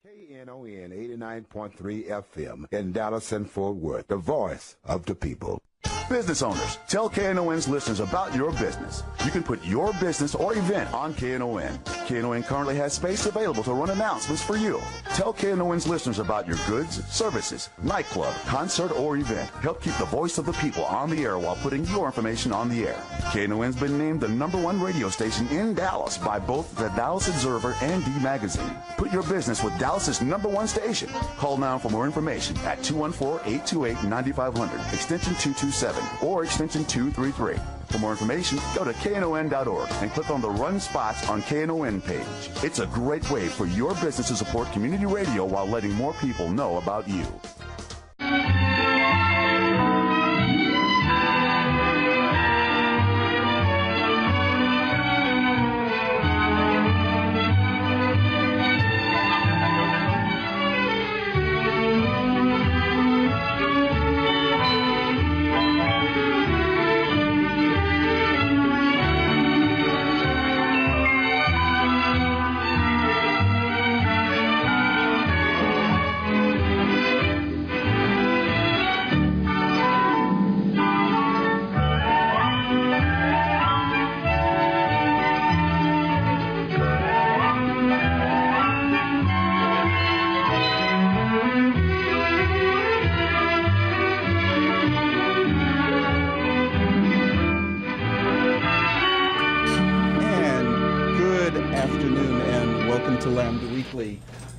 Knon 89.3 FM in Dallas and Fort Worth, the voice of the people. Business owners, tell KNON's listeners about your business. You can put your business or event on KNON. KNON currently has space available to run announcements for you. Tell KNON's listeners about your goods, services, nightclub, concert, or event. Help keep the voice of the people on the air while putting your information on the air. KNON's been named the #1 radio station in Dallas by both the Dallas Observer and D Magazine. Put your business with Dallas's #1 station. Call now for more information at 214-828-9500, extension 227. Or extension 233. For more information, go to knon.org and click on the Run Spots on KNON page. It's a great way for your business to support community radio while letting more people know about you.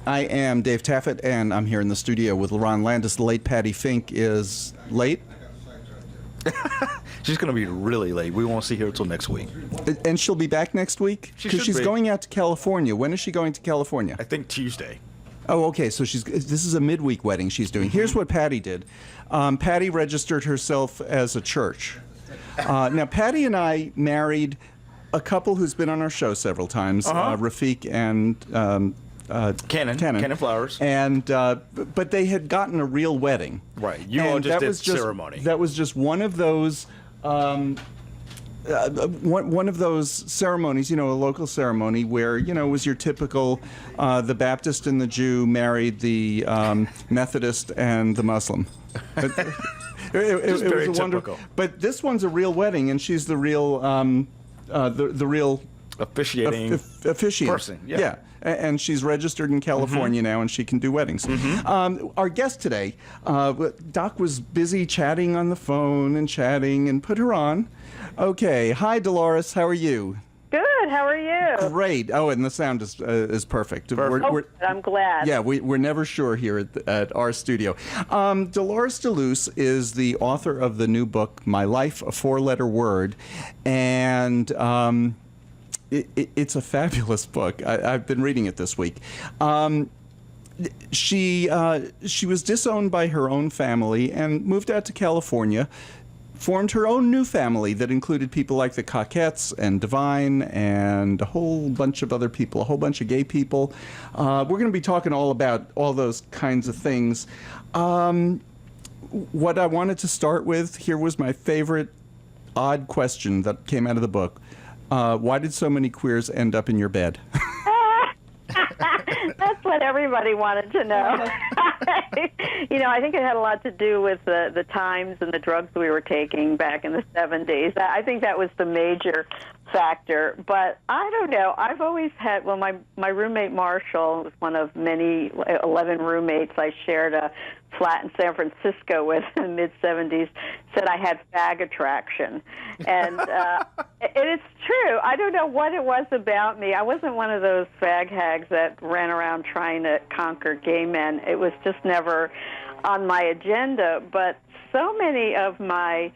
I am Dave Taffet, and I'm here in the studio with Lerone Landis. The late Patty Fink is late. She's going to be really late. We won't see her until next week. And she'll be back next week? Because she's going out to California. When is she going to California? I think Tuesday. Oh, okay. So this is a midweek wedding she's doing. Here's what Patty did. Patty registered herself as a church. Now, Patty and I married a couple who's been on our show several times, Rafiq and... Cannon Flowers. And but they had gotten a real wedding. Right. You all just did ceremony. That was just one of those one of those ceremonies, a local ceremony where, it was your typical the Baptist and the Jew married the Methodist and the Muslim. It was very a wonderful. But this one's a real wedding, and she's the real the real officiating officiant person. Yeah. And she's registered in California now, and she can do weddings. Our guest today, Doc was busy chatting on the phone and put her on. Okay. Hi, Dolores. How are you? Good. How are you? Great. Oh, and the sound is perfect. I'm glad. Yeah, we're never sure here at our studio. Dolores DeLuce is the author of the new book, My Life, a Four-Letter Word, and... It's a fabulous book. I've been reading it this week. She was disowned by her own family and moved out to California, formed her own new family that included people like the Coquettes and Divine and a whole bunch of other people, a whole bunch of gay people. We're going to be talking all about all those kinds of things. What I wanted to start with, here was my favorite odd question that came out of the book. Why did so many queers end up in your bed? That's what everybody wanted to know. I think it had a lot to do with the times and the drugs we were taking back in the 70s. I think that was the major factor. But I don't know. I've always had, my roommate Marshall was one of many 11 roommates I shared a flat in San Francisco with in the mid-70s, said I had fag attraction. And it's true. I don't know what it was about me. I wasn't one of those fag hags that ran around trying to conquer gay men. It was just never on my agenda. But so many of my,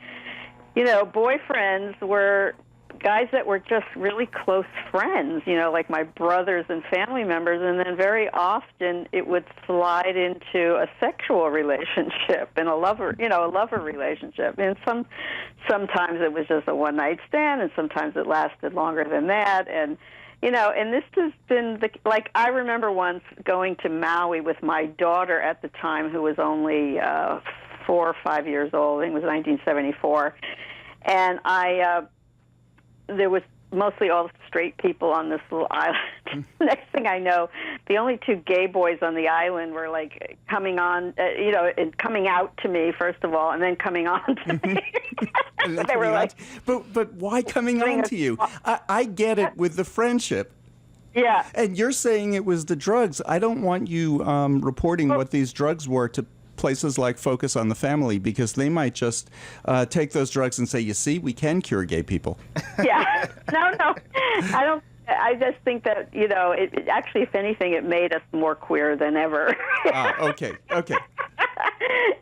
boyfriends were guys that were just really close friends, like my brothers and family members, and then very often it would slide into a sexual relationship and a lover relationship. And sometimes it was just a one-night stand, and sometimes it lasted longer than that. And and this has been I remember once going to Maui with my daughter at the time, who was only 4 or 5 years old. I think it was 1974, and there was mostly all straight people on this little island. Next thing I know, the only two gay boys on the island were like coming on, and coming out to me first of all, and then coming on to me. They were like, but why coming on to you? I get it with the friendship. Yeah. And you're saying it was the drugs. I don't want you reporting what these drugs were to places like Focus on the Family, because they might just take those drugs and say, you see, we can cure gay people. Yeah. No. I don't. I just think that, it actually, if anything, it made us more queer than ever. Okay.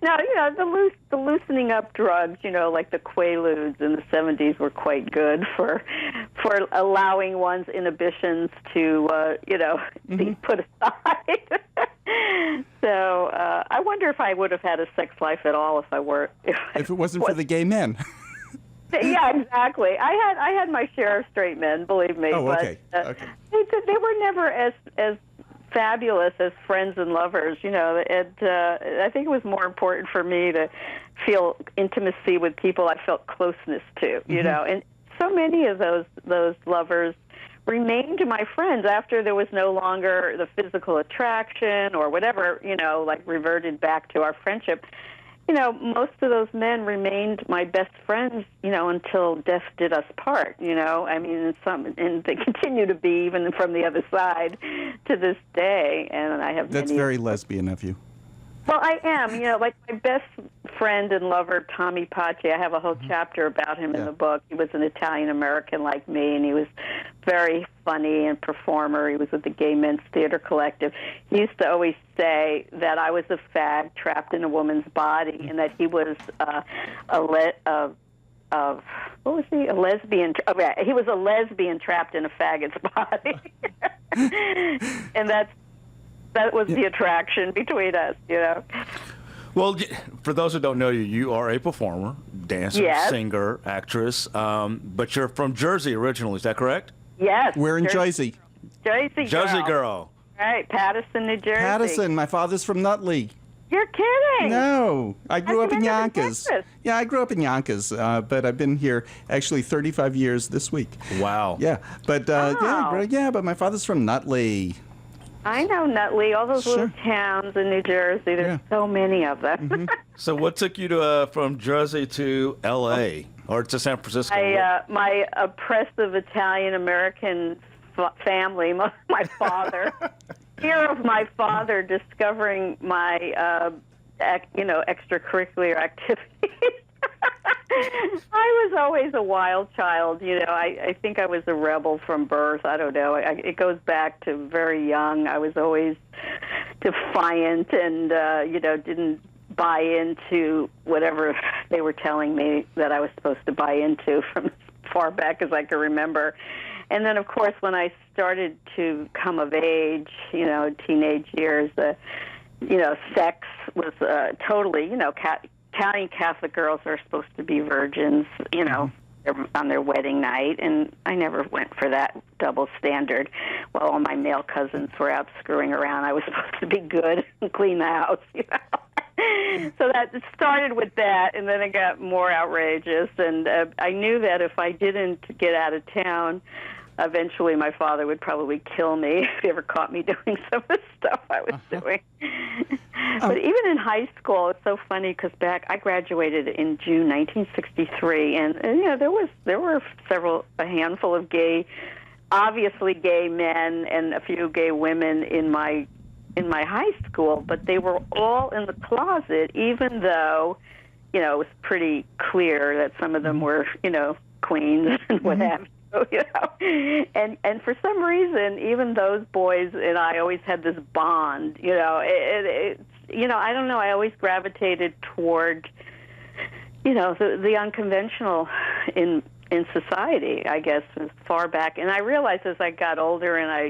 No, the loosening up drugs, like the Quaaludes in the 70s were quite good for allowing one's inhibitions to, be put aside. So I wonder if I would have had a sex life at all if it wasn't for the gay men. Yeah, exactly. I had my share of straight men, believe me. Oh, okay. But they were never as fabulous as friends and lovers, and I think it was more important for me to feel intimacy with people I felt closeness to, and so many of those lovers remained my friends after there was no longer the physical attraction or whatever, like reverted back to our friendship. Most of those men remained my best friends, until death did us part, and they continue to be even from the other side to this day. And I have That's very lesbian of you. Well, I am. Like my best friend and lover, Tommy Pace, I have a whole chapter about him in the book. He was an Italian-American like me, and he was very funny and performer. He was with the Gay Men's Theater Collective. He used to always say that I was a fag trapped in a woman's body, and that he was what was he? A lesbian. He was a lesbian trapped in a faggot's body. And that was the attraction between us, Well, for those who don't know you, you are a performer, dancer, yes. singer, actress, but you're from Jersey originally, is that correct? Yes. We're in Jersey. Jersey girl. Right, Paterson, New Jersey. Paterson. My father's from Nutley. You're kidding. No, I grew up in Yonkers. Yeah, I grew up in Yonkers, but I've been here actually 35 years this week. Wow. Yeah, but but my father's from Nutley. I know Nutley, all those little towns in New Jersey. There's so many of them. Mm-hmm. So what took you from Jersey to L.A. or to San Francisco? My oppressive Italian-American family, my father, fear of my father discovering my, extracurricular activities. I was always a wild child. I think I was a rebel from birth. I don't know. It goes back to very young. I was always defiant and, didn't buy into whatever they were telling me that I was supposed to buy into from as far back as I can remember. And then, of course, when I started to come of age, teenage years, sex was totally, Italian Catholic girls are supposed to be virgins, on their wedding night, and I never went for that double standard. While all my male cousins were out screwing around, I was supposed to be good and clean the house, So that it started with that, and then it got more outrageous, and I knew that if I didn't get out of town, eventually my father would probably kill me if he ever caught me doing some of the stuff I was doing. But even in high school, it's so funny because I graduated in June 1963, and there were a handful of obviously gay men and a few gay women in my high school, but they were all in the closet, even though, it was pretty clear that some of them were, queens and what have you. And for some reason, even those boys and I always had this bond. I don't know. I always gravitated toward, the unconventional in society. I guess as far back, and I realized as I got older, and I,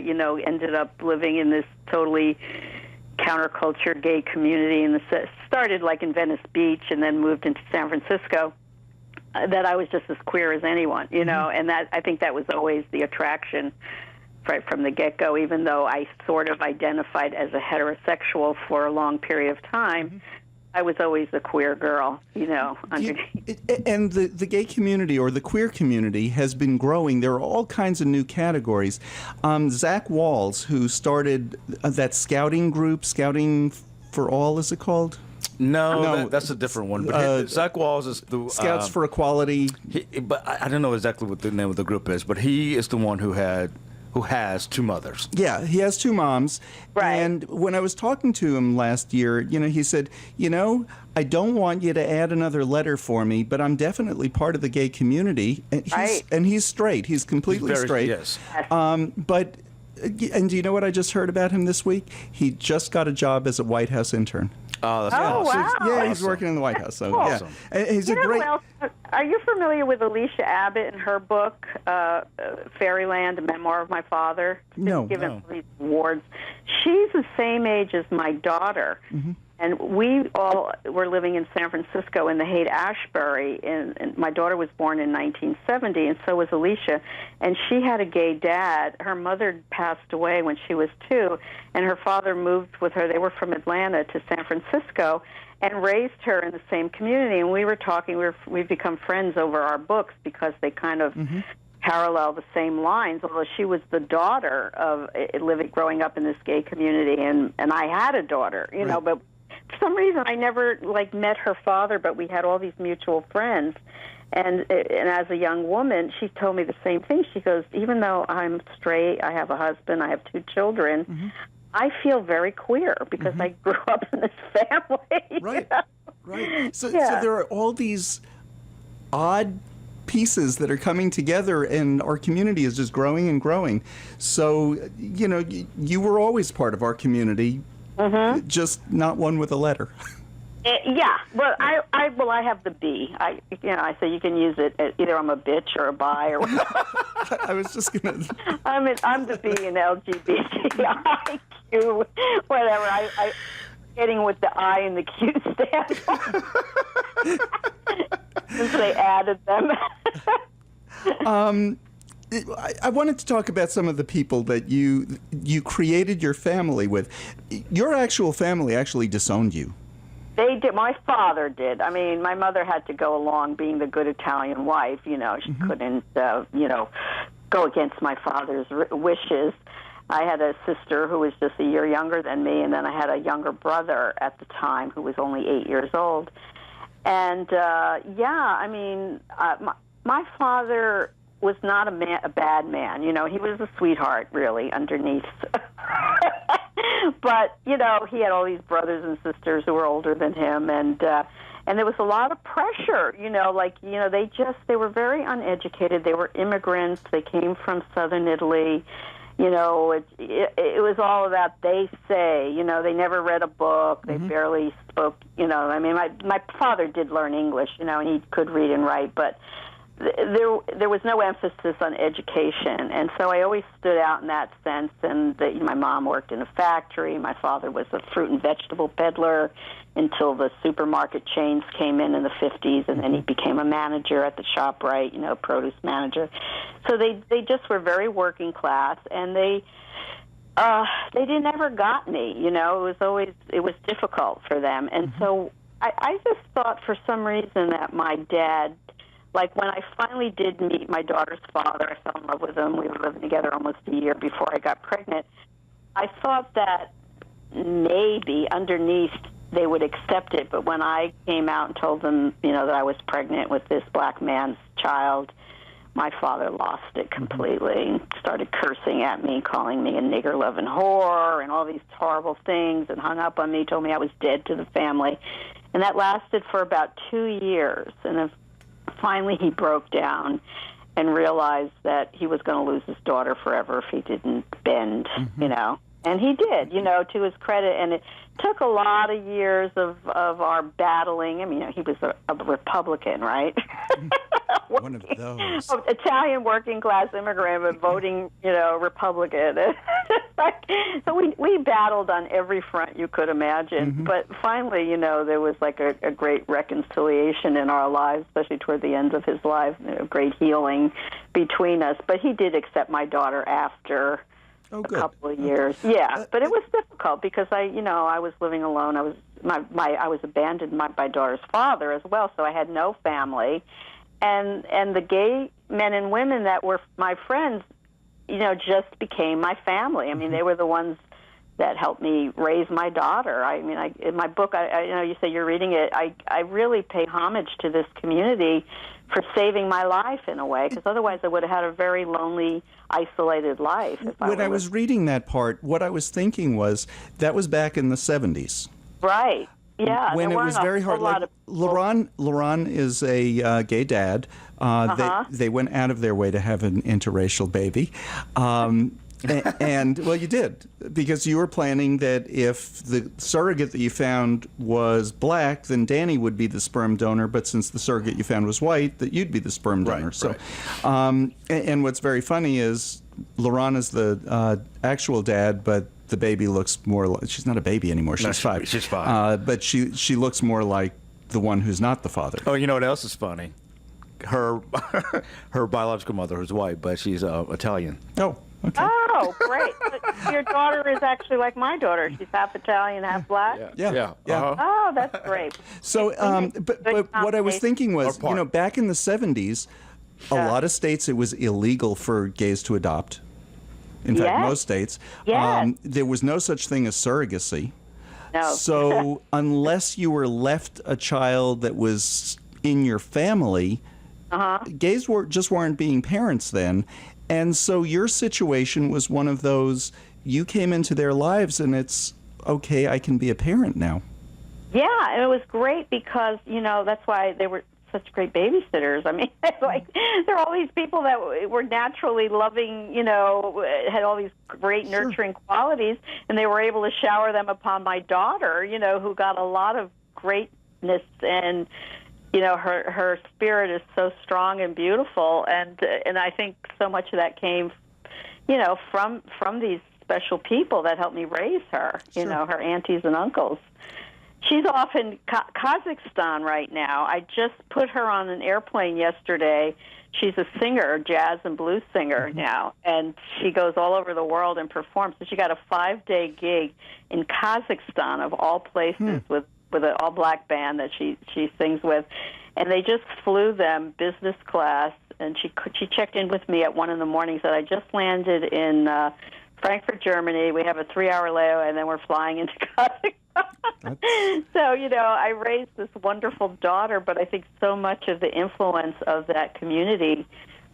ended up living in this totally counterculture gay community, and started like in Venice Beach, and then moved into San Francisco. That I was just as queer as anyone, and that I think that was always the attraction right from the get-go, even though I sort of identified as a heterosexual for a long period of time. I was always a queer girl, And the gay community or the queer community has been growing. There are all kinds of new categories. Zach Walls, who started that scouting group, Scouting for All, is it called? No, that's a different one. But Zach Walls is the Scouts for Equality. But I don't know exactly what the name of the group is. But he is the one who has two mothers. Yeah, he has two moms. Right. And when I was talking to him last year, he said, I don't want you to add another letter for me, but I'm definitely part of the gay community. And he's straight. He's completely straight. Yes. And do you know what I just heard about him this week? He just got a job as a White House intern. Oh, that's awesome. awesome. Wow. Yeah, he's working in the White House. So Awesome. yeah, and he's a great. Are you familiar with Alicia Abbott and her book, Fairyland: A Memoir of My Father? She's No. given all these awards. She's the same age as my daughter, and we all were living in San Francisco in the Haight-Ashbury. And my daughter was born in 1970, and so was Alicia. And she had a gay dad. Her mother passed away when she was 2, and her father moved with her. They were from Atlanta to San Francisco, and raised her in the same community. And we were talking, we've become friends over our books because they kind of parallel the same lines, although she was the daughter of growing up in this gay community, and I had a daughter, but for some reason I never met her father, but we had all these mutual friends. And as a young woman, she told me the same thing. She goes, even though I'm straight, I have a husband, I have 2 children, I feel very queer because I grew up in this family. Right, right. So there are all these odd pieces that are coming together, and our community is just growing and growing. So, you were always part of our community, just not one with a letter. Yeah, well, I have the B. I say you can use it. Either I'm a bitch or a bi or whatever. I was just gonna. I'm the B in LGBTIQ, whatever. I getting what the I and the Q stand for. Since they added them. I wanted to talk about some of the people that you created your family with. Your actual family actually disowned you. They did. My father did. I mean, my mother had to go along being the good Italian wife. She couldn't, go against my father's wishes. I had a sister who was just a year younger than me, and then I had a younger brother at the time who was only 8 years old. And, my father was not a bad man. He was a sweetheart, really, underneath. But, he had all these brothers and sisters who were older than him, and there was a lot of pressure, they were very uneducated. They were immigrants. They came from southern Italy. It was all about they say, they never read a book. They barely spoke, my father did learn English, and he could read and write, but there was no emphasis on education, and so I always stood out in that sense. And my mom worked in a factory. My father was a fruit and vegetable peddler until the supermarket chains came in the 50s, and then he became a manager at the ShopRite, produce manager. So they just were very working class, and they never got me. It was difficult for them, and so I just thought for some reason that my dad. When I finally did meet my daughter's father, I fell in love with him. We were living together almost a year before I got pregnant. I thought that maybe underneath they would accept it, but when I came out and told them, that I was pregnant with this black man's child, my father lost it completely and started cursing at me, calling me a nigger-loving whore and all these horrible things, and hung up on me, told me I was dead to the family. And that lasted for about 2 years. And then finally, he broke down and realized that he was going to lose his daughter forever if he didn't bend, And he did, to his credit. And it took a lot of years of our battling. I mean, he was a Republican, right? One of those. Italian working class immigrant, but voting, Republican. So we battled on every front you could imagine. But finally, there was a great reconciliation in our lives, especially toward the end of his life, great healing between us. But he did accept my daughter after Oh, a good. couple of years. Yeah, but it was difficult because I was living alone. I was I was abandoned by my daughter's father as well, so I had no family. And the gay men and women that were my friends, just became my family. I mean, they were the ones that helped me raise my daughter. I mean, in my book, you say you're reading it. I really pay homage to this community for saving my life in a way, because otherwise I would have had a very lonely, isolated life. When I was reading that part, what I was thinking was that was back in the 70s. Right. Yeah. When it was very hard. Like, Lerone is a gay dad. They went out of their way to have an interracial baby. And well, you did, because you were planning that if the surrogate that you found was black, then Danny would be the sperm donor. But since the surrogate you found was white, that you'd be the sperm donor. Right, so, and what's very funny is Lerone is the actual dad, but the baby looks more like, she's not a baby anymore. She's 5. She's 5. But she looks more like the one who's not the father. Oh, you know what else is funny? Her biological mother, who's white, but she's Italian. Oh. Okay. Oh, great. But your daughter is actually like my daughter. She's half Italian, half black? Yeah. Uh-huh. Oh, that's great. So, but what I was thinking was, back in the 70s, a lot of states it was illegal for gays to adopt. In fact, most states. Yes. There was no such thing as surrogacy. No. So unless you were left a child that was in your family, gays just weren't being parents then. And so your situation was one of those, you came into their lives and it's, okay, I can be a parent now. Yeah, and it was great because, that's why they were such great babysitters. I mean, like, there are all these people that were naturally loving, had all these great nurturing qualities, and they were able to shower them upon my daughter, who got a lot of greatness, and her spirit is so strong and beautiful, and I think so much of that came, from these special people that helped me raise her, her aunties and uncles. She's off in Kazakhstan right now. I just put her on an airplane yesterday. She's a singer, jazz and blues singer now, and she goes all over the world and performs. So she got a 5-day gig in Kazakhstan, of all places, with an all-black band that she sings with. And they just flew them business class, and she checked in with me at 1 a.m. Said, I just landed in Frankfurt, Germany. We have a 3-hour layover, and then we're flying into Kazakhstan. So, I raised this wonderful daughter, but I think so much of the influence of that community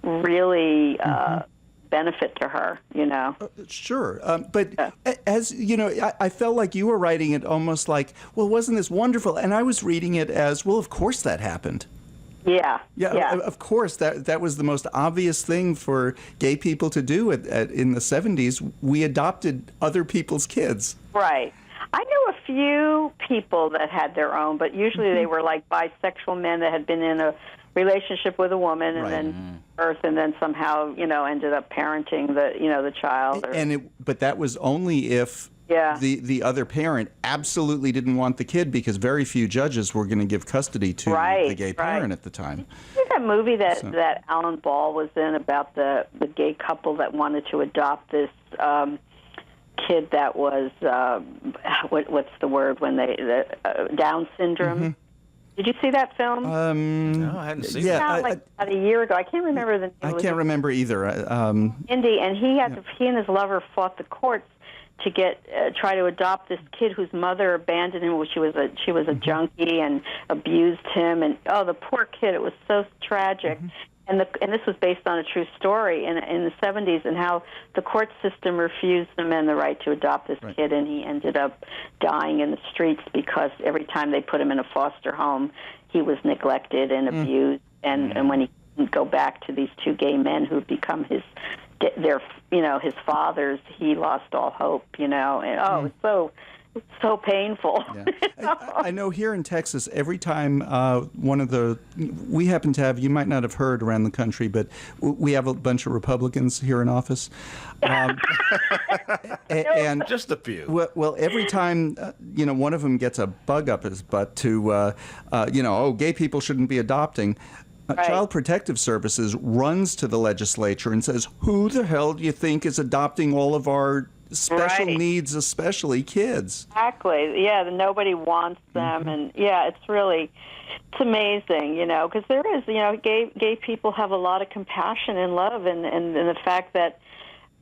really benefit to her, Sure. But as, I felt like you were writing it almost like, well, wasn't this wonderful? And I was reading it as, well, of course that happened. Yeah. Of course, that was the most obvious thing for gay people to do in the 70s. We adopted other people's kids. Right. I knew a few people that had their own, but usually they were like bisexual men that had been in a relationship with a woman and then birth, and then somehow ended up parenting the child. But that was only if the other parent absolutely didn't want the kid, because very few judges were going to give custody to the gay parent at the time. That movie that Alan Ball was in about the gay couple that wanted to adopt this kid that was what's the word when Down syndrome. Did you see that film? No, I hadn't seen it. Yeah, about a year ago. I can't remember the name. I can't remember either. Indy, and he and his lover fought the courts to try to adopt this kid whose mother abandoned him. She was a junkie and abused him, and the poor kid. It was so tragic. And this was based on a true story in the 70s, and how the court system refused the men the right to adopt this kid, and he ended up dying in the streets because every time they put him in a foster home, he was neglected and abused. And when he didn't go back to these two gay men who become his fathers, he lost all hope. And it was so painful. I know here in Texas, every time we happen to have, you might not have heard around the country, but we have a bunch of Republicans here in office. And just a few. Well, every time, one of them gets a bug up his butt to, gay people shouldn't be adopting. Right. Child Protective Services runs to the legislature and says, who the hell do you think is adopting all of our special needs, especially kids? Exactly. Yeah, nobody wants them. And, yeah, it's amazing, because there is, gay people have a lot of compassion and love, and the fact that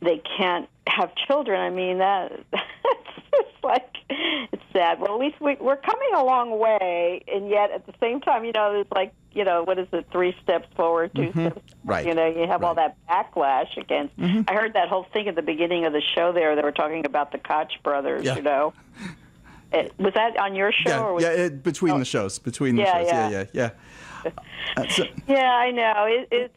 they can't have children, I mean, it's sad. Well, at least we're coming a long way, and yet at the same time, there's what is it, 3 steps forward, 2 steps. Right. You have all that backlash against. I heard that whole thing at the beginning of the show there. They were talking about the Koch brothers, Was that on your show? Yeah, or was between the shows. Between the shows. Yeah. Yeah, I know. It's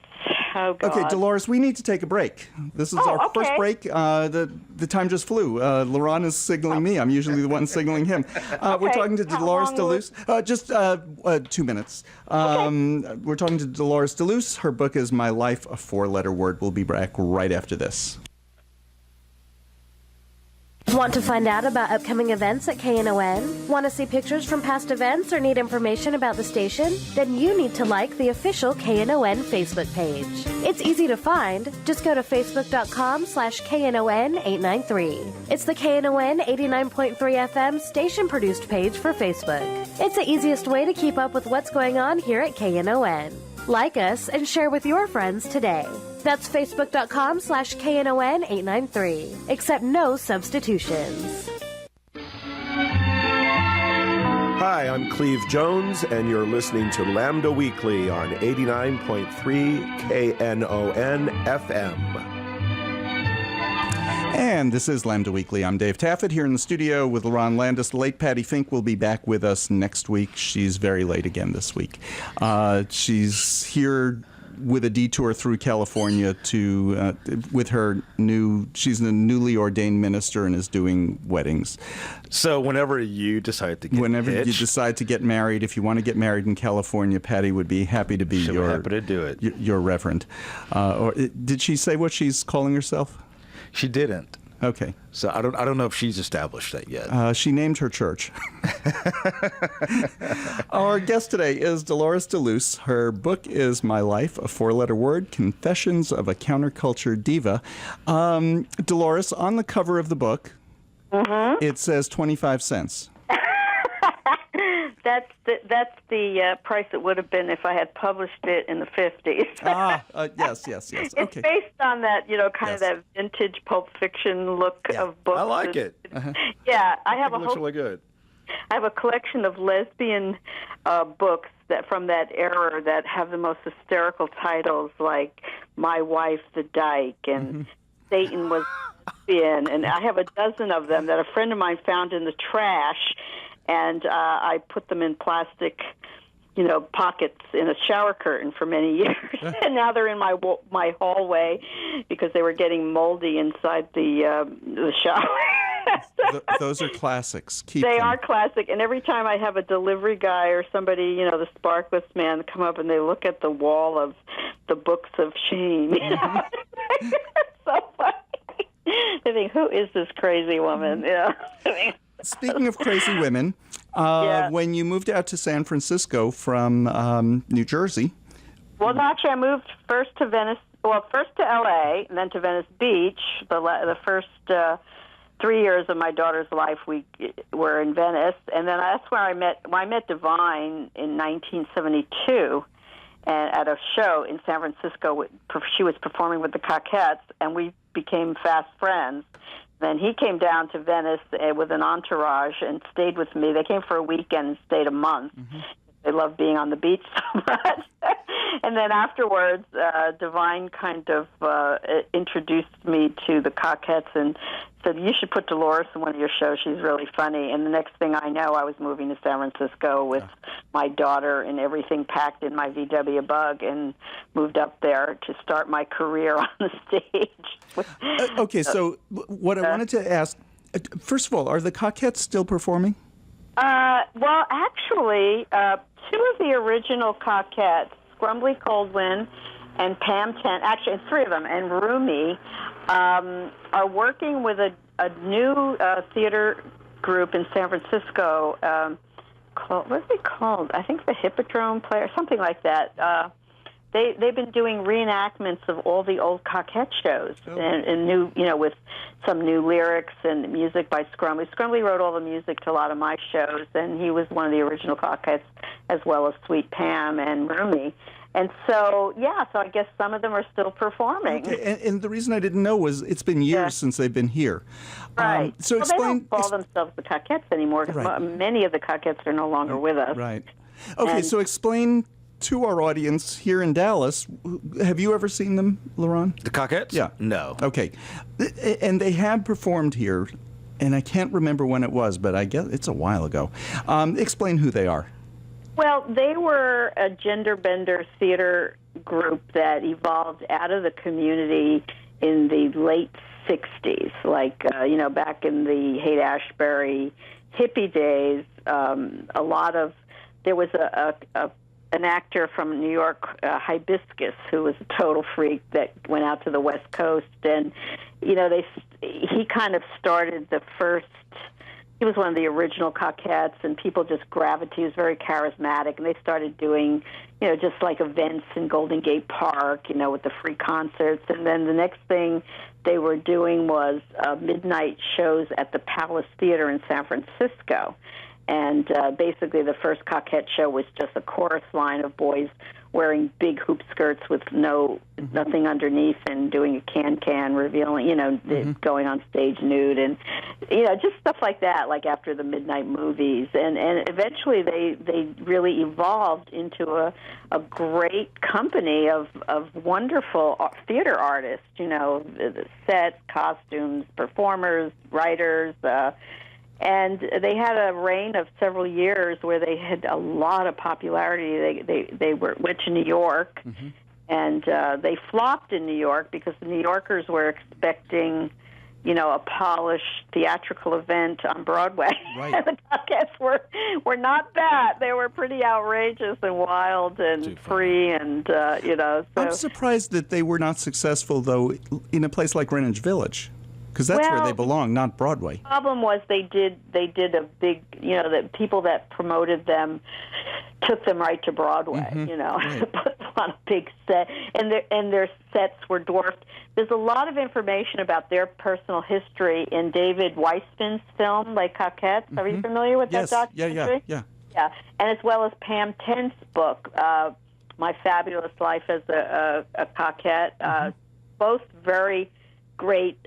oh God. Okay, Dolores, we need to take a break. This is our first break. The time just flew. Lerone is signaling me. I'm usually the one signaling him. We're talking to Dolores DeLuce. Just 2 minutes. We're talking to Dolores DeLuce. Her book is My Life, a 4-letter word. We'll be back right after this. Want to find out about upcoming events at KNON? Want to see pictures from past events or need information about the station? Then you need to like the official KNON Facebook page. It's easy to find. Just go to facebook.com/KNON893. It's the KNON 89.3 FM station-produced page for Facebook. It's the easiest way to keep up with what's going on here at KNON. Like us and share with your friends today. That's facebook.com/KNON893. Accept no substitutions. Hi, I'm Cleve Jones, and you're listening to Lambda Weekly on 89.3 KNON FM. And this is Lambda Weekly. I'm Dave Taffet here in the studio with Lerone Landis. The late Patty Fink will be back with us next week. She's very late again this week. She's here with a detour through California with her she's a newly ordained minister and is doing weddings. So whenever you decide to get you decide to get married, if you want to get married in California, Patty would be happy to be happy to do it. Your reverend. Did she say what she's calling herself? She didn't. Okay. So I don't know if she's established that yet. She named her church. Our guest today is Dolores DeLuce. Her book is My Life, a 4-letter word, Confessions of a Counterculture Diva. Dolores, on the cover of the book, it says 25 cents. That's the price it would have been if I had published it in the 50s. Yes. It's Okay. based on that, kind of that vintage Pulp Fiction look of books. I like it. Yeah, I have it looks really good. I have a collection of lesbian books from that era that have the most hysterical titles, like My Wife, the Dyke, and Satan Was Lesbian, and I have a dozen of them that a friend of mine found in the trash. And I put them in plastic, pockets in a shower curtain for many years. And now they're in my hallway because they were getting moldy inside the shower. Those are classics. They are classic. And every time I have a delivery guy or somebody, the Sparkless man, come up and they look at the wall of the books of shame. It's so funny. They think, who is this crazy woman? Speaking of crazy women, when you moved out to San Francisco from New Jersey. Well, actually, I moved first to Venice. Well, first to L.A. and then to Venice Beach. The first 3 years of my daughter's life, we were in Venice, and then that's where I met Divine in 1972. And at a show in San Francisco, she was performing with the Cockettes, and we became fast friends. Then he came down to Venice with an entourage and stayed with me. They came for a weekend and stayed a month. They loved being on the beach so much. And then afterwards, Divine kind of introduced me to the Cockettes and said, you should put Dolores in one of your shows. She's really funny. And the next thing I know, I was moving to San Francisco with my daughter and everything packed in my VW Bug and moved up there to start my career on the stage. Okay, so what I wanted to ask, first of all, are the Cockettes still performing? Well, actually, 2 of the original Cockettes, Grumbly Coldwind and Pam Tent, actually 3 of them, and Rumi, are working with a new theater group in San Francisco called, what is it called? I think the Hippodrome Player, something like that. they've been doing reenactments of all the old Coquette shows and new, with some new lyrics and music by Scrumbly. Scrumbly wrote all the music to a lot of my shows, and he was one of the original Coquettes, as well as Sweet Pam and Rumi. And so, so I guess some of them are still performing. Okay. And the reason I didn't know was it's been years since they've been here. Right. So they don't call themselves the Coquettes anymore, because many of the Coquettes are no longer with us. Right. Okay, so explain to our audience here in Dallas, have you ever seen them, Lerone? The Coquettes? Yeah. No. Okay. And they had performed here, and I can't remember when it was, but I guess it's a while ago. Explain who they are. Well, they were a gender bender theater group that evolved out of the community in the late 60s, like, back in the Haight-Ashbury hippie days. There was an actor from New York, Hibiscus, who was a total freak that went out to the West Coast, and he kind of started the first. He was one of the original Coquettes, and people just gravitated. He was very charismatic, and they started doing, just like events in Golden Gate Park, with the free concerts. And then the next thing they were doing was midnight shows at the Palace Theater in San Francisco. And basically the first Coquette show was just a chorus line of boys wearing big hoop skirts with nothing underneath and doing a can revealing, going on stage nude and, just stuff like that, like after the midnight movies. And eventually they really evolved into a great company of wonderful theater artists, the sets, costumes, performers, writers, and they had a reign of several years where they had a lot of popularity. They went to New York, and they flopped in New York because the New Yorkers were expecting, a polished theatrical event on Broadway. Right. And the Coquettes were not that. They were pretty outrageous and wild and free, and So. I'm surprised that they were not successful, though, in a place like Greenwich Village. Because that's where they belong, not Broadway. The problem was they did a big, the people that promoted them took them right to Broadway, Right. put them on a big set, and their sets were dwarfed. There's a lot of information about their personal history in David Weissman's film, like Coquettes. Are you familiar with that documentary? Yeah. Yeah, and as well as Pam Tent's book, My Fabulous Life as a Coquette, both very great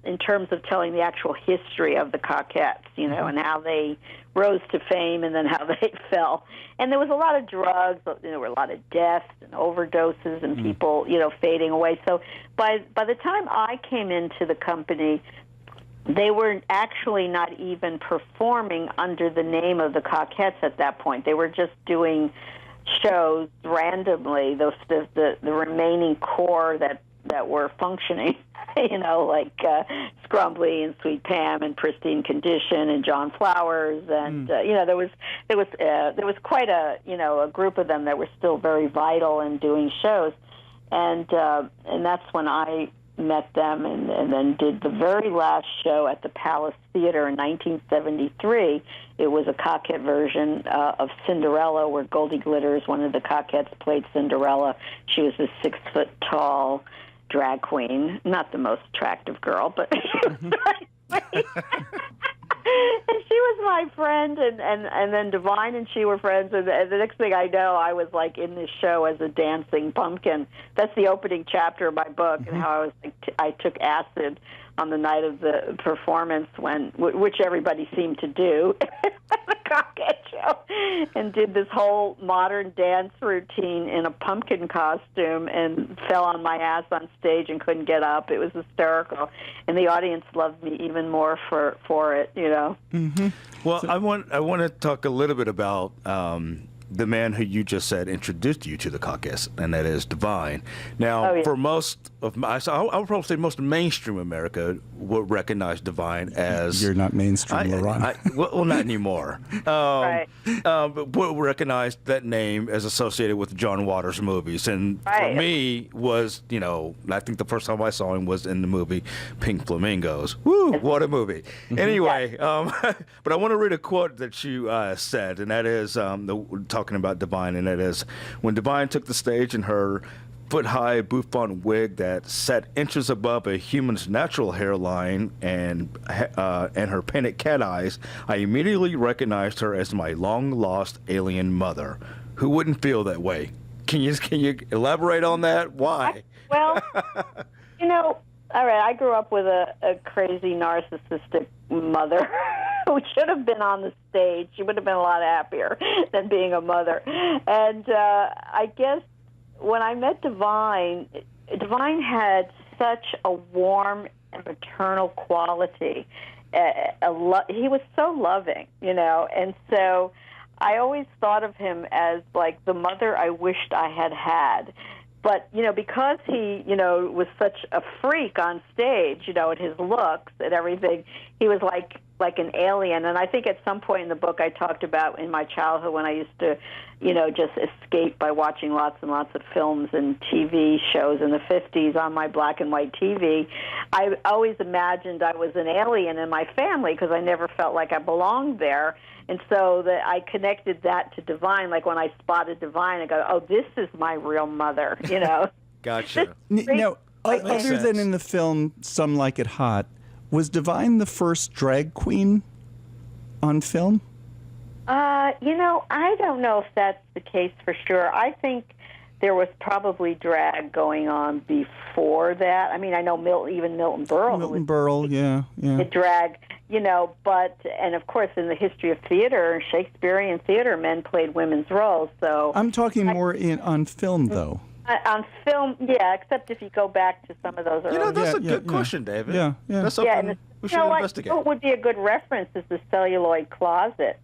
in terms of telling the actual history of the Coquettes, and how they rose to fame and then how they fell. And there was a lot of drugs, there were a lot of deaths and overdoses and people, fading away. So by the time I came into the company, they were actually not even performing under the name of the Coquettes at that point. They were just doing shows randomly, the remaining core that were functioning, like Scrumbly and Sweet Pam and Pristine Condition and John Flowers, and there was quite a group of them that were still very vital in doing shows, and that's when I met them and then did the very last show at the Palace Theater in 1973. It was a Coquette version of Cinderella, where Goldie Glitters, one of the Coquettes, played Cinderella. She was a 6-foot-tall drag queen, not the most attractive girl, but and she was my friend, and then Divine and she were friends, and the next thing I know, I was like in this show as a dancing pumpkin. That's the opening chapter of my book, and how I took acid on the night of the performance, which everybody seemed to do at the Coquette show, and did this whole modern dance routine in a pumpkin costume and fell on my ass on stage and couldn't get up. It was hysterical, and the audience loved me even more for it, Well, I want to talk a little bit about the man who you just said introduced you to the Coquettes, and that is Divine. Now, for most of I would probably say most of mainstream America would recognize Divine as... You're not mainstream, Lerone. Well, not anymore. Right. But would recognize that name as associated with John Waters movies. And for me was, I think the first time I saw him was in the movie Pink Flamingos. Woo, what a movie. Anyway, but I want to read a quote that you said, and that is, talking talking about Divine, and that is when Divine took the stage in her foot-high bouffant wig that sat inches above a human's natural hairline and her painted cat eyes, I immediately recognized her as my long-lost alien mother. Who wouldn't feel that way? Can you elaborate on that? Why? Well, all right, I grew up with a crazy narcissistic mother who should have been on the stage. She would have been a lot happier than being a mother. And I guess when I met Divine had such a warm and maternal quality. He was so loving, and so I always thought of him as like the mother I wished I had had. But, because he, was such a freak on stage, and his looks and everything, he was like an alien. And I think at some point in the book I talked about in my childhood when I used to, just escape by watching lots and lots of films and TV shows in the 50s on my black and white TV. I always imagined I was an alien in my family because I never felt like I belonged there. And so I connected that to Divine. Like when I spotted Divine, I go, oh, this is my real mother, Gotcha. Now, other than in the film Some Like It Hot, was Divine the first drag queen on film? I don't know if that's the case for sure. I think there was probably drag going on before that. I mean, I know Milton Berle. Milton Berle, yeah. Drag, but, and of course in the history of theater, Shakespearean theater, men played women's roles. So I'm talking more on film, though. On film, yeah, except if you go back to some of those early... that's a good question, David. Yeah. That's something we should investigate. What would be a good reference is The Celluloid Closet.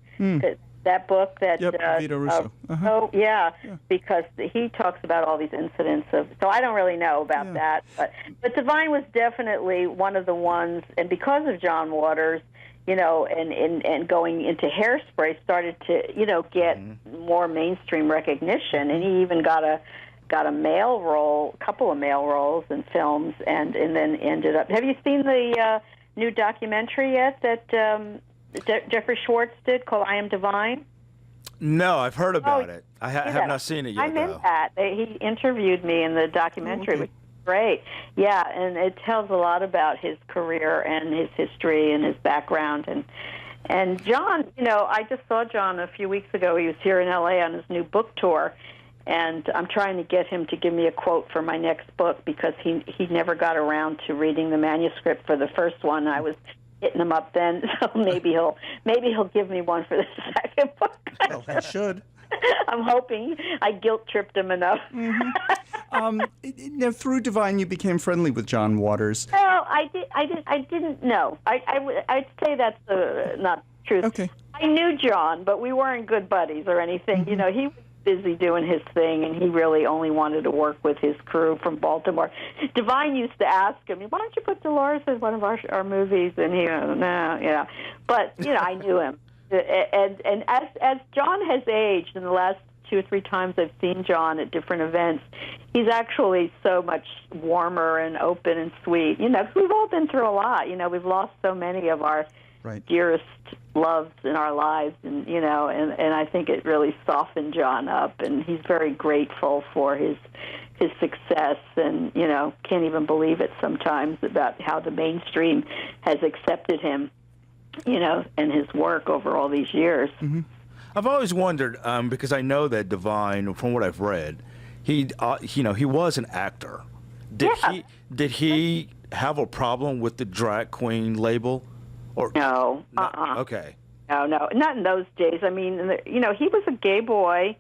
That book that... Vito Russo. Oh, yeah, because he talks about all these incidents of... So I don't really know about that. But Divine was definitely one of the ones, and because of John Waters, and going into Hairspray, started to, get more mainstream recognition, and he even got a male role, a couple of male roles in films, and then ended up... Have you seen the new documentary yet that Jeffrey Schwartz did called I Am Divine? No, I've heard about it. I have not seen it yet, I meant that. He interviewed me in the documentary, which is great. Yeah, and it tells a lot about his career and his history and his background. And John, I just saw John a few weeks ago. He was here in L.A. on his new book tour. And I'm trying to get him to give me a quote for my next book because he never got around to reading the manuscript for the first one. I was hitting him up then, so maybe he'll give me one for the second book. Well, he should. I'm hoping. I guilt tripped him enough. Now, through Divine, you became friendly with John Waters. Well, I didn't know. I'd say that's not the truth. Okay. I knew John, but we weren't good buddies or anything. He was busy doing his thing, and he really only wanted to work with his crew from Baltimore. Divine used to ask him, why don't you put Dolores in one of our movies? And he, no, But, I knew him. And as John has aged in the last 2 or 3 times I've seen John at different events, he's actually so much warmer and open and sweet. 'Cause we've all been through a lot. We've lost so many of our dearest loves in our lives, and and I think it really softened John up, and he's very grateful for his success, and can't even believe it sometimes about how the mainstream has accepted him, and his work over all these years. I've always wondered because I know that Divine, from what I've read, he was an actor. Did he have a problem with the drag queen label? Or, no. Okay. No, not in those days. I mean, he was a gay boy,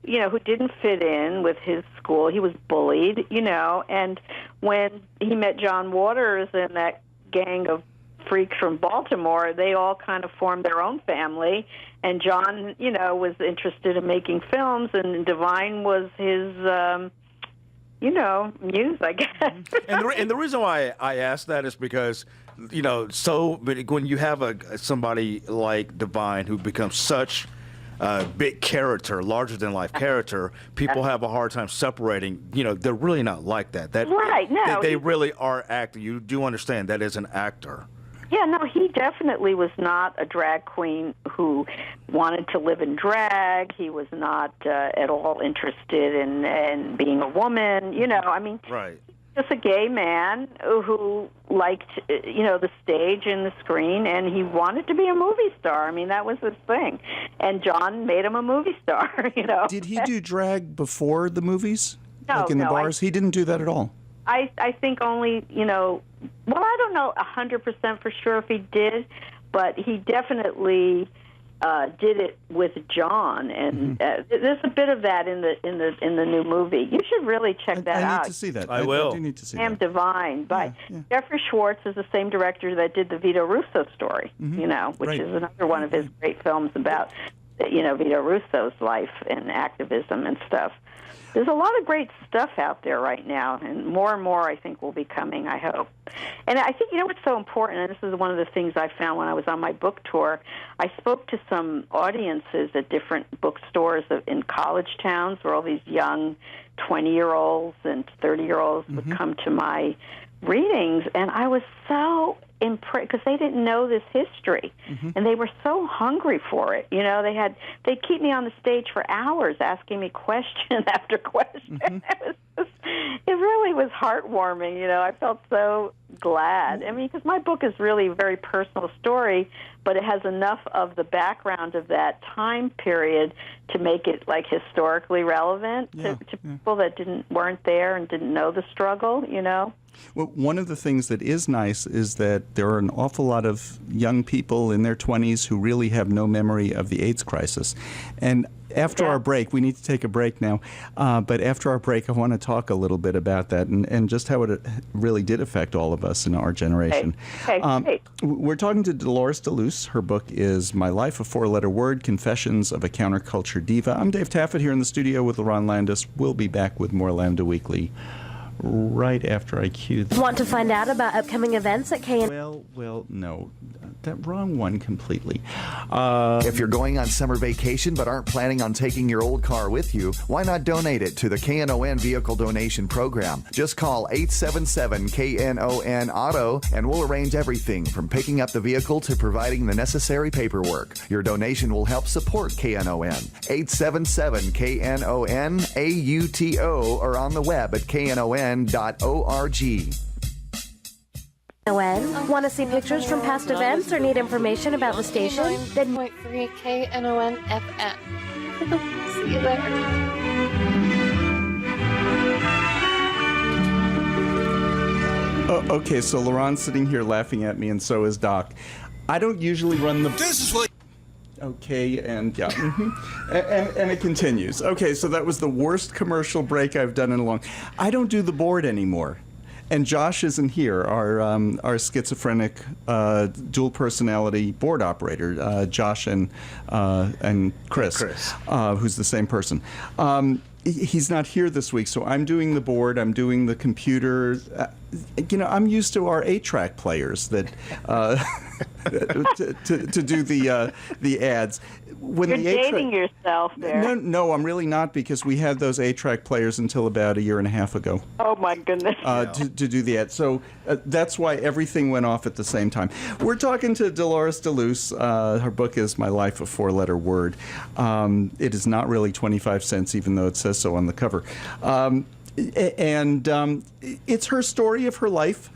who didn't fit in with his school. He was bullied, and when he met John Waters and that gang of freaks from Baltimore, they all kind of formed their own family, and John, was interested in making films, and Divine was his... muse, I guess. and the reason why I asked that is because, when you have somebody like Divine who becomes such a big character, larger than life character, people have a hard time separating. They're really not like that. Right? No, they really are acting. You do understand that is an actor. Yeah, no, he definitely was not a drag queen who wanted to live in drag. He was not at all interested in being a woman. I mean, Right. just a gay man who liked, the stage and the screen, and he wanted to be a movie star. I mean, that was his thing. And John made him a movie star, Did he do drag before the movies? No, like in the bars? He didn't do that at all. I think only, well, I don't know 100% for sure if he did, but he definitely did it with John, and there's a bit of that in the new movie. You should really check that out. I need to see that. I will. I do need to see Sam that. Divine by Jeffrey Schwartz is the same director that did the Vito Russo story, which is another one of his great films about, Vito Russo's life and activism and stuff. There's a lot of great stuff out there right now, and more, I think, will be coming, I hope. And I think, what's so important, and this is one of the things I found when I was on my book tour, I spoke to some audiences at different bookstores in college towns where all these young 20-year-olds and 30-year-olds would come to my readings, and I was so impressed because they didn't know this history, and they were so hungry for it. They'd keep me on the stage for hours asking me question after question. It really was heartwarming. I felt so glad. I mean, because my book is really a very personal story, but it has enough of the background of that time period to make it like historically relevant to people that weren't there and didn't know the struggle. Well, one of the things that is nice is that there are an awful lot of young people in their 20s who really have no memory of the AIDS crisis. And after our break, we need to take a break now, but after our break, I want to talk a little bit about that and just how it really did affect all of us in our generation. Okay. We're talking to Dolores DeLuce. Her book is My Life, a Four-Letter Word, Confessions of a Counterculture Diva. I'm Dave Taffet here in the studio with Lerone Landis. We'll be back with more Lambda Weekly right after I cue the... Want to find out about upcoming events at KN? Well, no. That wrong one completely. If you're going on summer vacation but aren't planning on taking your old car with you, why not donate it to the KNON Vehicle Donation Program? Just call 877-KNON-AUTO and we'll arrange everything from picking up the vehicle to providing the necessary paperwork. Your donation will help support KNON. 877-KNON-AUTO or on the web at KNON.org. Want to see pictures from past events or need information about the station? Then 89.3 KNON FM. See you there. Okay, so Leron's sitting here laughing at me, and so is Doc. I don't usually run the... This is what... Okay, and yeah. and it continues. Okay, so that was the worst commercial break I've done in a long... I don't do the board anymore. And Josh isn't here, our schizophrenic dual personality board operator, Josh and Chris. Who's the same person. He's not here this week, so I'm doing the board. I'm doing the computer. I'm used to our 8-track players that to do the ads. When You're the dating yourself there. No, I'm really not, because we had those 8-track players until about a year and a half ago. Oh, my goodness. To do the ad. So that's why everything went off at the same time. We're talking to Dolores DeLuce. Her book is My Life, a Four-Letter Word. It is not really 25 cents, even though it says so on the cover. It's her story of her life.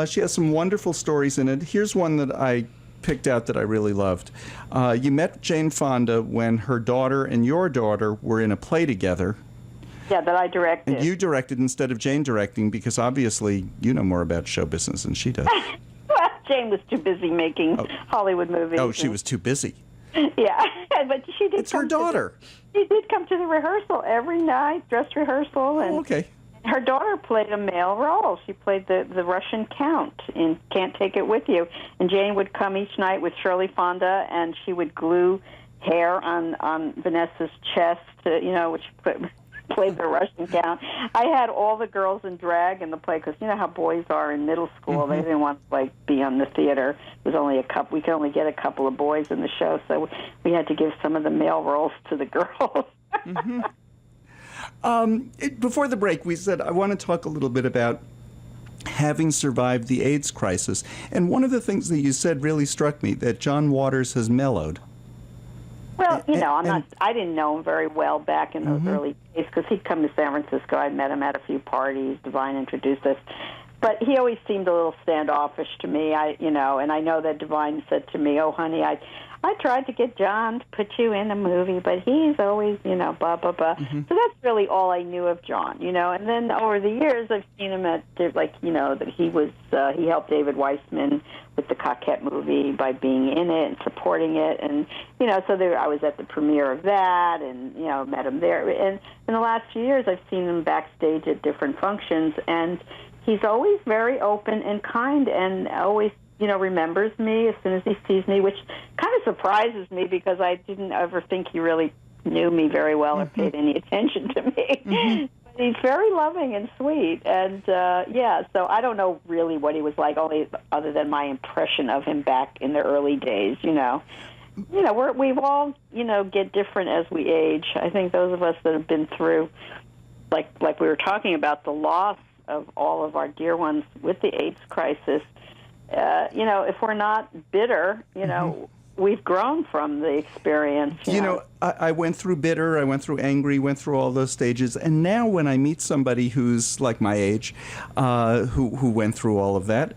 She has some wonderful stories in it. Here's one that I picked out that I really loved. You met Jane Fonda when her daughter and your daughter were in a play together. Yeah, that I directed. And you directed instead of Jane directing, because obviously you know more about show business than she does. Well, Jane was too busy making Hollywood movies. Oh, she was too busy. Yeah, but she did. It's her daughter. She did come to the rehearsal every night, dress rehearsal, and okay. Her daughter played a male role. She played the Russian count in Can't Take It With You. And Jane would come each night with Shirley Fonda, and she would glue hair on Vanessa's chest, which played the Russian count. I had all the girls in drag in the play, because you know how boys are in middle school. They didn't want to be on the theater. It was only a couple. We could only get a couple of boys in the show, so we had to give some of the male roles to the girls. Before the break, we said I want to talk a little bit about having survived the AIDS crisis. And one of the things that you said really struck me, that John Waters has mellowed. Well, I didn't know him very well back in those early days because he'd come to San Francisco. I met him at a few parties. Divine introduced us. But he always seemed a little standoffish to me, and I know that Divine said to me, "Oh, honey, I tried to get John to put you in a movie, but he's always, blah, blah, blah." So that's really all I knew of John, And then over the years, I've seen him at, that he helped David Weissman with the Coquette movie by being in it and supporting it. And, so I was at the premiere of that and, met him there. And in the last few years, I've seen him backstage at different functions, and he's always very open and kind and always, remembers me as soon as he sees me, which kind of surprises me because I didn't ever think he really knew me very well or paid any attention to me. But he's very loving and sweet. And, so I don't know really what he was like, only other than my impression of him back in the early days, we've all, get different as we age. I think those of us that have been through, like we were talking about, the loss of all of our dear ones with the AIDS crisis, if we're not bitter, we've grown from the experience. I went through bitter, I went through angry, went through all those stages, and now when I meet somebody who's like my age, who went through all of that,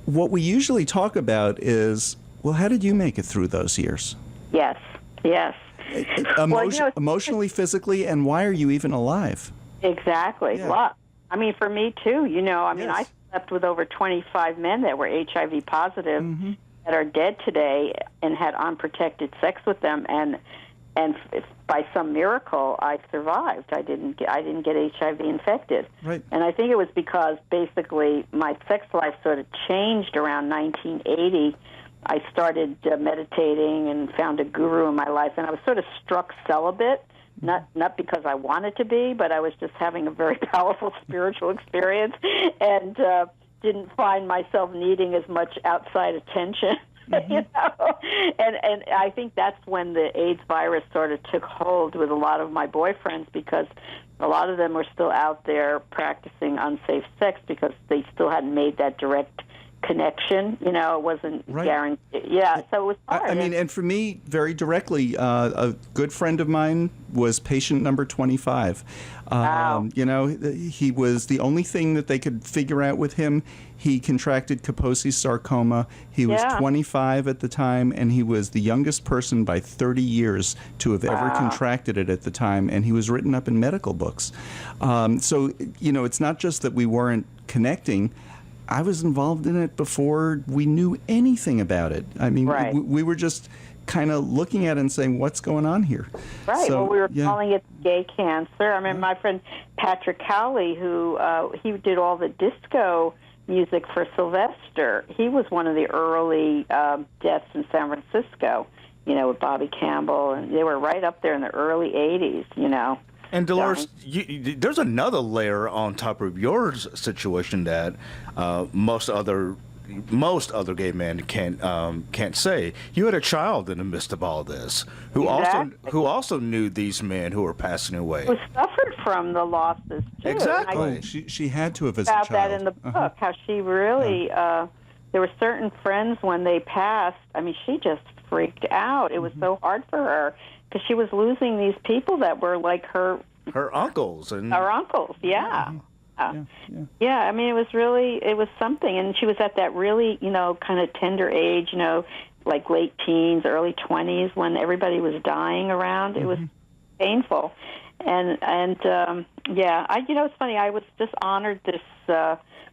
what we usually talk about is, well, how did you make it through those years? Yes. Emotionally, physically, and why are you even alive? Exactly. Yeah. Well, I mean, for me, too, I slept with over 25 men that were HIV positive that are dead today and had unprotected sex with them, and by some miracle, I survived. I didn't get HIV infected. Right. And I think it was because, basically, my sex life sort of changed around 1980. I started meditating and found a guru in my life, and I was sort of struck celibate. Not because I wanted to be, but I was just having a very powerful spiritual experience and didn't find myself needing as much outside attention, And I think that's when the AIDS virus sort of took hold with a lot of my boyfriends, because a lot of them were still out there practicing unsafe sex because they still hadn't made that direct connection. It wasn't guaranteed. Yeah, so it was hard. I mean, and for me, very directly, a good friend of mine was patient number 25. Wow. He was the only thing that they could figure out with him. He contracted Kaposi's sarcoma. He was 25 at the time, and he was the youngest person by 30 years to have ever contracted it at the time, and he was written up in medical books. So, it's not just that we weren't connecting. I was involved in it before we knew anything about it. I mean, we were just kind of looking at it and saying, what's going on here? Right. So, we were calling it gay cancer. I remember my friend Patrick Cowley, who he did all the disco music for Sylvester. He was one of the early deaths in San Francisco, with Bobby Campbell, and they were right up there in the early 80s, And Dolores, there's another layer on top of your situation that most other gay men can't say. You had a child in the midst of all this, who also knew these men who were passing away. Who suffered from the losses too. Exactly. She had to have as a child. child. That in the book, how she really. There were certain friends when they passed. I mean, she just freaked out. It was so hard for her, because she was losing these people that were like her uncles. Her uncles, yeah. I mean, it was something. And she was at that really, kind of tender age, like late teens, early 20s, when everybody was dying around. It was painful. And it's funny, I was just honored this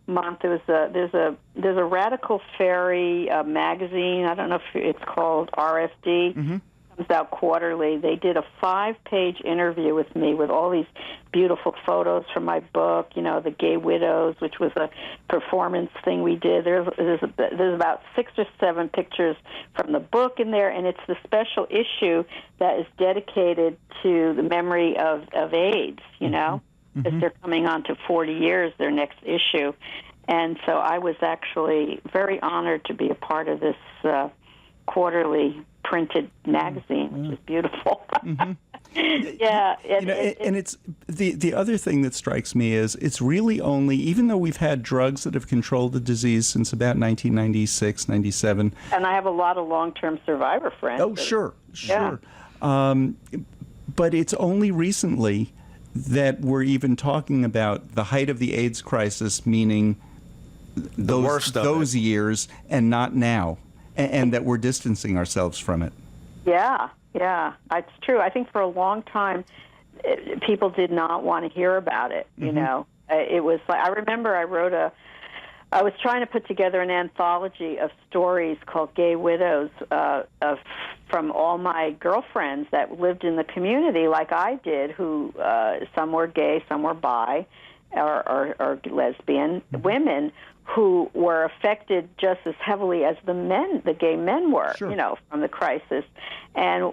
month. There's a Radical Fairy magazine. I don't know if it's called RFD. Comes out quarterly. They did a 5-page interview with me with all these beautiful photos from my book. The Gay Widows, which was a performance thing we did. There's about 6 or 7 pictures from the book in there, and it's the special issue that is dedicated to the memory of AIDS. Because they're coming on to 40 years, their next issue. And so I was actually very honored to be a part of this quarterly printed magazine, which is beautiful. Yeah, and it's the other thing that strikes me is it's really only, even though we've had drugs that have controlled the disease since about 1996, 97. And I have a lot of long-term survivor friends. Oh, sure. But it's only recently that we're even talking about the height of the AIDS crisis, meaning those years, and not now, and that we're distancing ourselves from it. Yeah, it's true. I think for a long time, people did not want to hear about it. You know, it was like, I remember I was trying to put together an anthology of stories called Gay Widows from all my girlfriends that lived in the community like I did, who some were gay, some were bi, or lesbian women who were affected just as heavily as the gay men were, sure. You know, from the crisis. And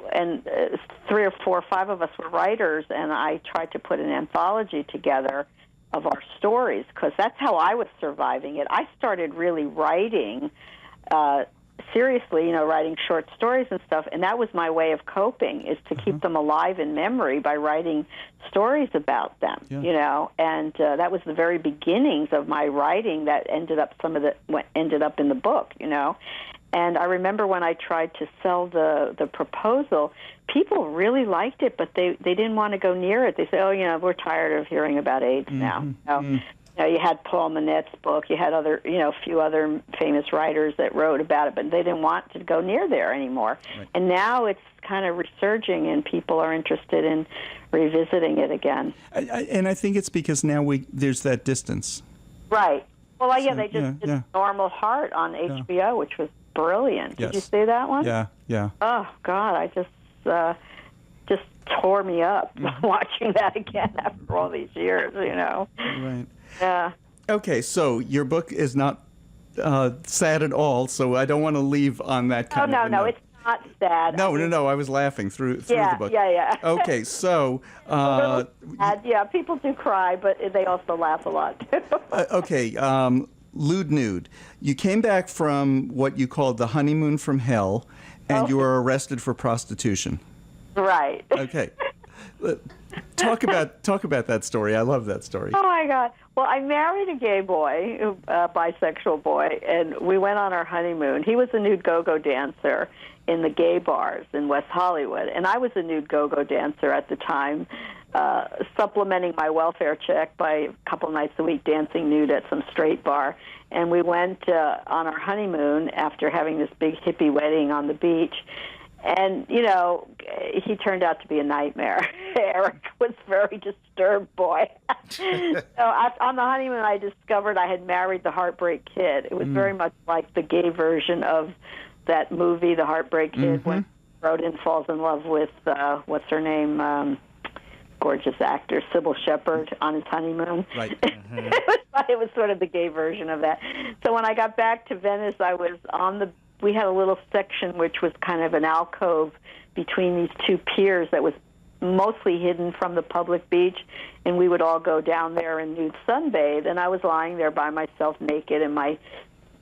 3 or 4 or 5 of us were writers, and I tried to put an anthology together of our stories, because that's how I was surviving it. I started really writing seriously, you know, writing short stories and stuff, and that was my way of coping, is to keep them alive in memory by writing stories about them, you know, and that was the very beginnings of my writing that ended up in the book, you know. And I remember when I tried to sell the proposal, people really liked it, but they didn't want to go near it. They said, "Oh, you know, we're tired of hearing about AIDS now." You know, you had Paul Manette's book, you had a few other famous writers that wrote about it, but they didn't want to go near there anymore. Right. And now it's kind of resurging, and people are interested in revisiting it again. And I think it's because now there's that distance. Right. Well, they just did Normal Heart on HBO, which was brilliant. Did you see that one? Yeah. Oh God, I just tore me up watching that again after all these years. You know. Right. Yeah. Okay, so your book is not sad at all. So I don't want to leave on that kind of. No, it's not sad. No. I was laughing through the book. Yeah. Okay, so. Yeah, people do cry, but they also laugh a lot too. Okay. Lewd Nude. You came back from what you called the honeymoon from hell, and you were arrested for prostitution. Right. Okay. Talk about that story. I love that story. Oh my God. Well, I married a gay boy, a bisexual boy, and we went on our honeymoon. He was a nude go-go dancer in the gay bars in West Hollywood, and I was a nude go-go dancer at the time, supplementing my welfare check by a couple nights a week dancing nude at some straight bar. And we went on our honeymoon after having this big hippie wedding on the beach. And, you know, he turned out to be a nightmare. Eric was a very disturbed boy. So on the honeymoon, I discovered I had married the Heartbreak Kid. It was very much like the gay version of that movie, The Heartbreak Kid, when Rodin falls in love with, what's her name, gorgeous actor, Sybil Shepherd, on his honeymoon. Right. It was sort of the gay version of that. So when I got back to Venice, I was we had a little section which was kind of an alcove between these two piers that was mostly hidden from the public beach, and we would all go down there and nude sunbathe. And I was lying there by myself naked, and my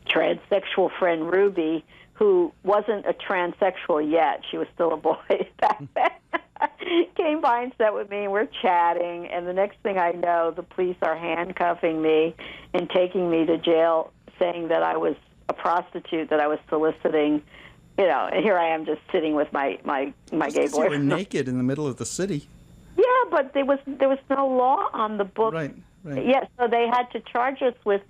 transsexual friend Ruby, who wasn't a transsexual yet, she was still a boy back then, came by and sat with me, and we're chatting. And the next thing I know, the police are handcuffing me and taking me to jail, saying that I was a prostitute, that I was soliciting, you know, and here I am just sitting with my gay boyfriend. You were naked in the middle of the city. Yeah, but there was no law on the book. Right. Yeah, so they had to charge us with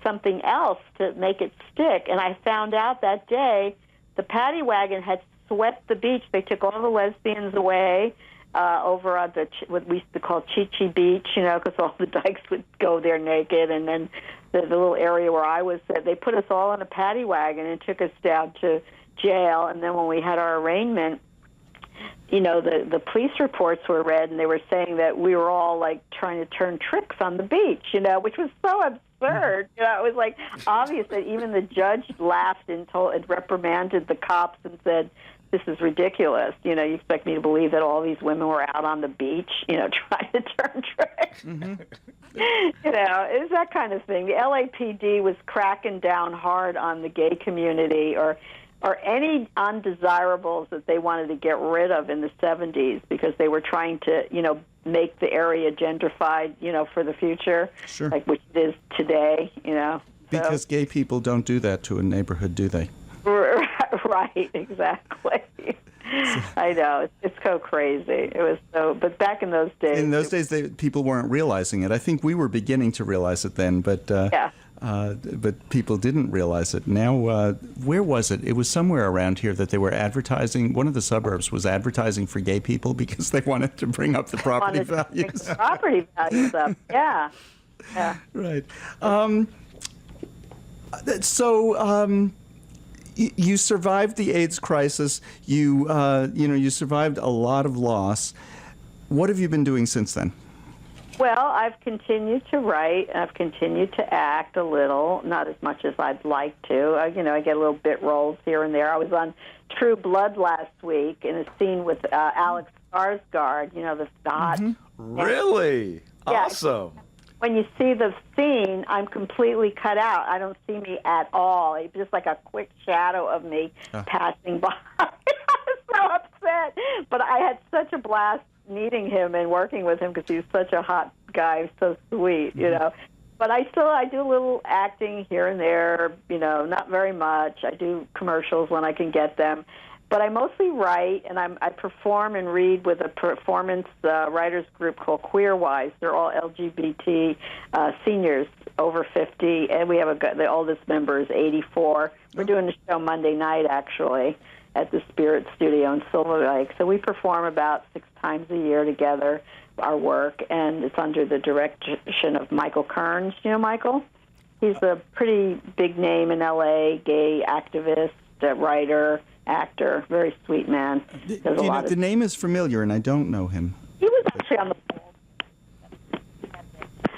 something else to make it stick. And I found out that day the paddy wagon had swept the beach. They took all the lesbians away over on what we used to call Chi-Chi Beach, you know, because all the dykes would go there naked, and then the little area where I was, they put us all in a paddy wagon and took us down to jail. And then when we had our arraignment, you know, the police reports were read, and they were saying that we were all, like, trying to turn tricks on the beach, you know, which was so absurd. You know, it was, like, obvious that even the judge laughed and reprimanded the cops and said, "This is ridiculous. You know, you expect me to believe that all these women were out on the beach, you know, trying to turn tricks." You know, it's that kind of thing. The LAPD was cracking down hard on the gay community, or or any undesirables that they wanted to get rid of in the 70s because they were trying to, make the area gentrified, for the future, sure, like which it is today, Because gay people don't do that to a neighborhood, do they? Right, exactly. I know, it's so crazy. It was but back in those days. In those days, people weren't realizing it. I think we were beginning to realize it then, but but people didn't realize it. Now, where was it? It was somewhere around here that they were advertising. One of the suburbs was advertising for gay people because they wanted to bring up the property values. Property values up, yeah. Right. You survived the AIDS crisis. You survived a lot of loss. What have you been doing since then? Well, I've continued to write. I've continued to act a little, not as much as I'd like to. I get a little bit roles here and there. I was on True Blood last week in a scene with Alex Skarsgård. The hot. Mm-hmm. Really? Yeah. Awesome. When you see the scene, I'm completely cut out. I don't see me at all. It's just like a quick shadow of me passing by. I was so upset. But I had such a blast meeting him and working with him because he's such a hot guy, so sweet, But I do a little acting here and there, not very much. I do commercials when I can get them. But I mostly write, and I perform and read with a performance writers group called Queerwise. They're all LGBT seniors over 50, and we have the oldest member is 84. We're doing the show Monday night, actually, at the Spirit Studio in Silver Lake. So we perform about 6 times a year together, our work, and it's under the direction of Michael Kearns. You know Michael? He's a pretty big name in L.A., gay activist, writer, actor, very sweet man. The name is familiar, and I don't know him. He was actually on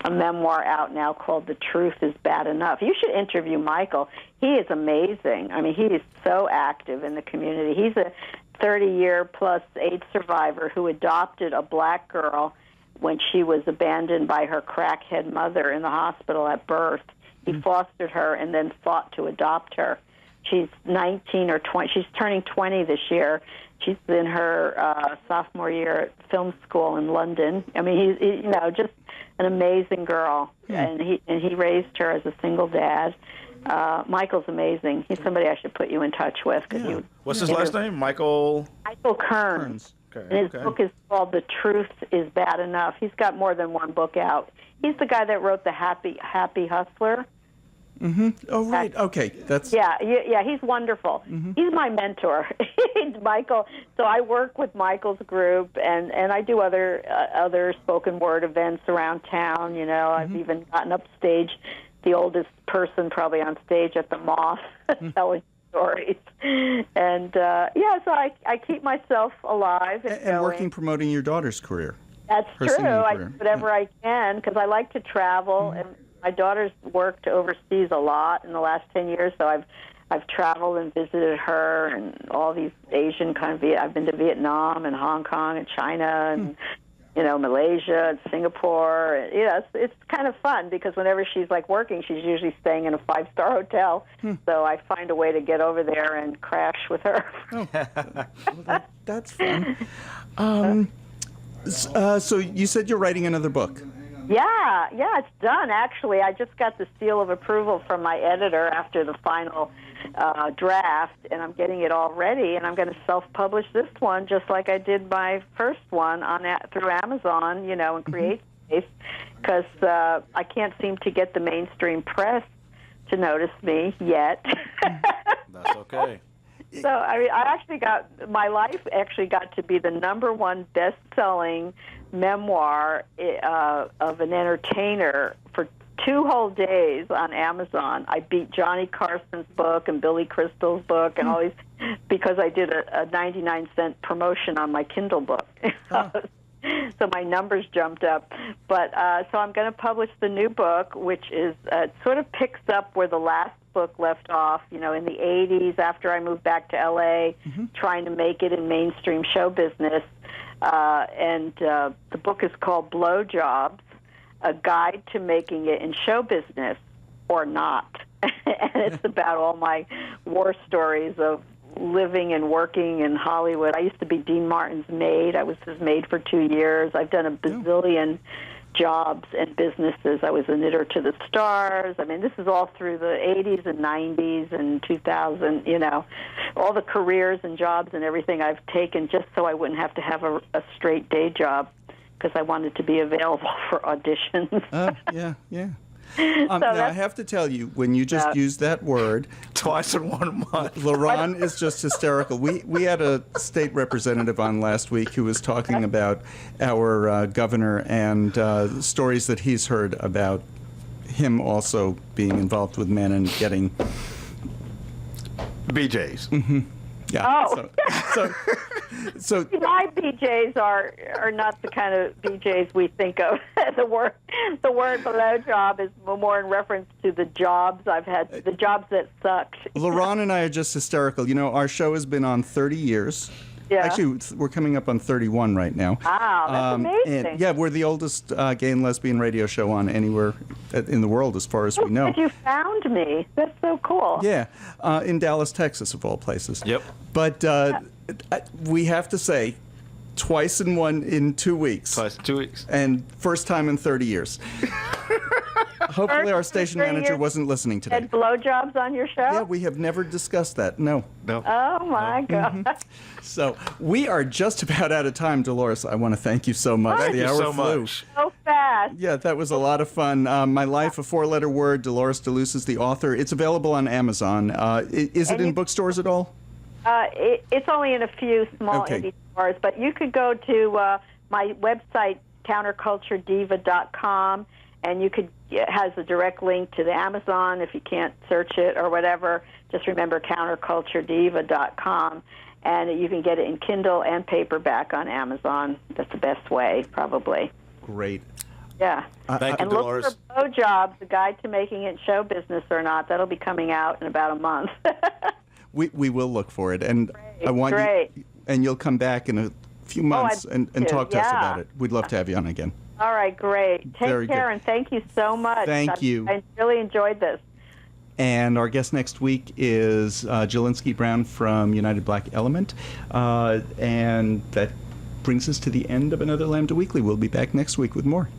a memoir out now called The Truth is Bad Enough. You should interview Michael. He is amazing. I mean, he is so active in the community. He's a 30-year-plus AIDS survivor who adopted a black girl when she was abandoned by her crackhead mother in the hospital at birth. He fostered her and then fought to adopt her. She's 19 or 20. She's turning 20 this year. She's in her sophomore year at film school in London. I mean, he's just an amazing girl, and he raised her as a single dad. Michael's amazing. He's somebody I should put you in touch with. What's his last name? Michael Kearns. Okay. And his book is called The Truth is Bad Enough. He's got more than one book out. He's the guy that wrote The Happy Hustler. Mm-hmm. Oh, right. Okay. Yeah. He's wonderful. Mm-hmm. He's my mentor, Michael. So I work with Michael's group, and I do other spoken word events around town. I've even gotten upstage, the oldest person probably on stage at the Moth, telling stories. And so I keep myself alive and working, promoting your daughter's career. That's true. I do whatever I can because I like to travel and. My daughter's worked overseas a lot in the last 10 years, so I've traveled and visited her and all these Asian I've been to Vietnam and Hong Kong and China and Malaysia and Singapore. It's kind of fun because whenever she's working, she's usually staying in a 5-star hotel. So I find a way to get over there and crash with her. Well, that's fun. So you said you're writing another book. Yeah, it's done, actually. I just got the seal of approval from my editor after the final draft, and I'm getting it all ready, and I'm going to self-publish this one just like I did my first one through Amazon, and CreateSpace, because I can't seem to get the mainstream press to notice me yet. That's okay. So, my life actually got to be the #1 best-selling memoir of an entertainer for 2 whole days on Amazon. I beat Johnny Carson's book and Billy Crystal's book and all these because I did a 99-cent promotion on my Kindle book. So my numbers jumped up. But so I'm going to publish the new book, which is sort of picks up where the last book left off, in the 80s after I moved back to L.A., trying to make it in mainstream show business. And the book is called Blowjobs, A Guide to Making It in Show Business or Not. And it's about all my war stories of living and working in Hollywood. I used to be Dean Martin's maid. I was his maid for 2 years. I've done a bazillion jobs and businesses. I was a knitter to the stars. I mean, this is all through the 80s and 90s and 2000, you know, all the careers and jobs and everything I've taken just so I wouldn't have to have a straight day job because I wanted to be available for auditions. Yeah. Now, I have to tell you, when you just used that word... Twice in 1 month. Lerone is just hysterical. We had a state representative on last week who was talking about our governor and stories that he's heard about him also being involved with men and getting... BJs. Mm-hmm. Yeah. Oh. So my BJs are not the kind of BJs we think of. The word blowjob is more in reference to the jobs I've had, the jobs that sucked. Lerone and I are just hysterical. You know, our show has been on 30 years. Yeah. Actually, we're coming up on 31 right now. Wow, that's amazing. And, yeah, we're the oldest gay and lesbian radio show on anywhere in the world, as far as we know. You found me. That's so cool. Yeah, in Dallas, Texas, of all places. Yep. But we have to say, twice in 2 weeks. Twice in 2 weeks. And first time in 30 years. Hopefully our station manager wasn't listening today. Had blowjobs on your show? Yeah, we have never discussed that. No. Oh, my God. Mm-hmm. So we are just about out of time, Dolores. I want to thank you so much. Thank you so much. So fast. Yeah, that was a lot of fun. My Life, a 4-letter word. Dolores DeLuce is the author. It's available on Amazon. Is it in bookstores at all? It's only in a few small indie stores, but you could go to my website, counterculturediva.com, and it has a direct link to the Amazon if you can't search it or whatever. Just remember counterculturediva.com, and you can get it in Kindle and paperback on Amazon. That's the best way, probably. Great. Yeah. Thank you, Dolores. Look for Blowjobs, the Guide to Making It Show Business or Not. That'll be coming out in about a month. We will look for it, and I want you, and you'll come back in a few months and talk to us about it. We'd love to have you on again. All right, great. Take care, and thank you so much. Thank you. I really enjoyed this. And our guest next week is Jelinski Brown from United Black Element, and that brings us to the end of another Lambda Weekly. We'll be back next week with more.